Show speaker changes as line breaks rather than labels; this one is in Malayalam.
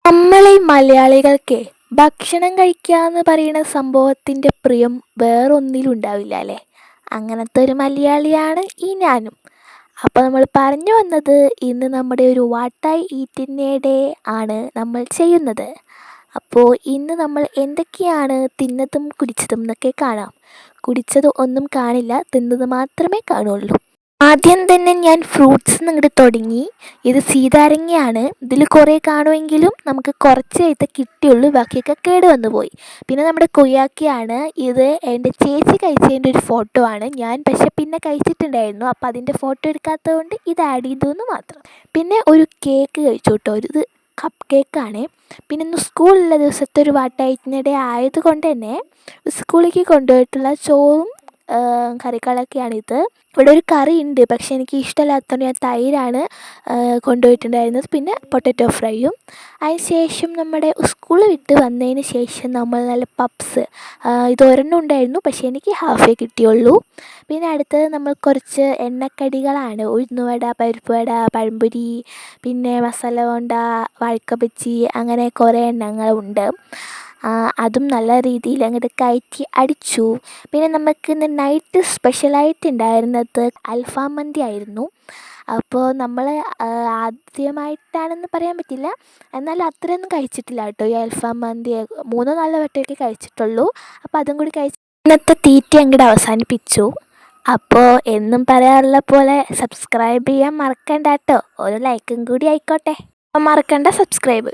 നമ്മളീ മലയാളികൾക്കേ ഭക്ഷണം കഴിക്കുക എന്ന് പറയുന്ന സംഭവത്തിൻ്റെ പ്രിയം വേറൊന്നിലും ഉണ്ടാവില്ല അല്ലേ. അങ്ങനത്തെ ഒരു മലയാളിയാണ് ഈ ഞാനും. അപ്പോൾ നമ്മൾ പറഞ്ഞു വന്നത് ഇന്ന് നമ്മുടെ ഒരു വാട്ട് ഐ ഈറ്റിൻ്റെ ഡേ ആണ് നമ്മൾ ചെയ്യുന്നത്. അപ്പോൾ ഇന്ന് നമ്മൾ എന്തൊക്കെയാണ് തിന്നതും കുടിച്ചതും എന്നൊക്കെ കാണാം. കുടിച്ചത് ഒന്നും കാണില്ല, തിന്നത് മാത്രമേ കാണുള്ളൂ. ആദ്യം തന്നെ ഞാൻ ഫ്രൂട്ട്സ് നിങ്ങോട്ട് തുടങ്ങി. ഇത് സീതാരങ്ങയാണ്. ഇതിൽ കുറേ കാണുമെങ്കിലും നമുക്ക് കുറച്ചായിട്ട് കിട്ടിയുള്ളൂ, ബാക്കിയൊക്കെ കേട് വന്നു പോയി. പിന്നെ നമ്മുടെ കൊയ്യാക്കയാണ്. ഇത് എൻ്റെ ചേച്ചി കഴിച്ചതിൻ്റെ ഒരു ഫോട്ടോ ആണ്. ഞാൻ പക്ഷെ പിന്നെ കഴിച്ചിട്ടുണ്ടായിരുന്നു, അപ്പോൾ അതിൻ്റെ ഫോട്ടോ എടുക്കാത്തത് കൊണ്ട് ഇത് ആഡ് ചെയ്തു എന്ന് മാത്രം. പിന്നെ ഒരു കേക്ക് കഴിച്ചു കേട്ടോ, ഇത് കപ്പ് കേക്കാണ്. പിന്നെ ഇന്ന് സ്കൂളിലുള്ള ദിവസത്തെ ഒരു വാട്ടായിട്ടിനിടെ ആയതുകൊണ്ട് തന്നെ സ്കൂളിലേക്ക് കൊണ്ടുപോയിട്ടുള്ള ചോറും കറികളൊക്കെയാണിത്. ഇവിടെ ഒരു കറി ഉണ്ട്, പക്ഷെ എനിക്ക് ഇഷ്ടമില്ലാത്തതുകൊണ്ട് ഞാൻ തൈരാണ് കൊണ്ടുപോയിട്ടുണ്ടായിരുന്നത്. പിന്നെ പൊട്ടറ്റോ ഫ്രൈയും. അതിന് ശേഷം നമ്മുടെ സ്കൂൾ വിട്ട് വന്നതിന് ശേഷം നമ്മൾ നല്ല പപ്സ്, ഇത് ഒരെണ്ണം ഉണ്ടായിരുന്നു, പക്ഷേ എനിക്ക് ഹാഫേ കിട്ടിയുള്ളൂ. പിന്നെ അടുത്തത് നമ്മൾ കുറച്ച് എണ്ണക്കടികളാണ്. ഉഴുന്നുവട, പരിപ്പ് വട, പഴംപൊരി, പിന്നെ മസാല ബോണ്ട, വാഴക്ക ബജ്ജി, അങ്ങനെ കുറേ എണ്ണങ്ങളുണ്ട്. അതും നല്ല രീതിയിൽ അങ്ങോട്ട് കയറ്റി അടിച്ചു. പിന്നെ നമുക്ക് ഇന്ന് നൈറ്റ് സ്പെഷ്യലായിട്ട് ഉണ്ടായിരുന്നത് അൽഫാം മന്തി ആയിരുന്നു. അപ്പോൾ നമ്മൾ ആദ്യമായിട്ടാണെന്ന് പറയാൻ പറ്റില്ല, എന്നാലും അത്രയൊന്നും കഴിച്ചിട്ടില്ല കേട്ടോ ഈ അൽഫാം മന്തി. 3-4 വട്ടമൊക്കെ കഴിച്ചിട്ടുള്ളൂ. അപ്പോൾ അതും കൂടി കഴിച്ച് ഇന്നത്തെ തീറ്റ അങ്ങോട്ട് അവസാനിപ്പിച്ചു. അപ്പോൾ എന്നും പറയാറുള്ള പോലെ സബ്സ്ക്രൈബ് ചെയ്യാൻ മറക്കണ്ട കേട്ടോ. ഒരു ലൈക്കും കൂടി ആയിക്കോട്ടെ. അപ്പോൾ മറക്കണ്ട സബ്സ്ക്രൈബ്.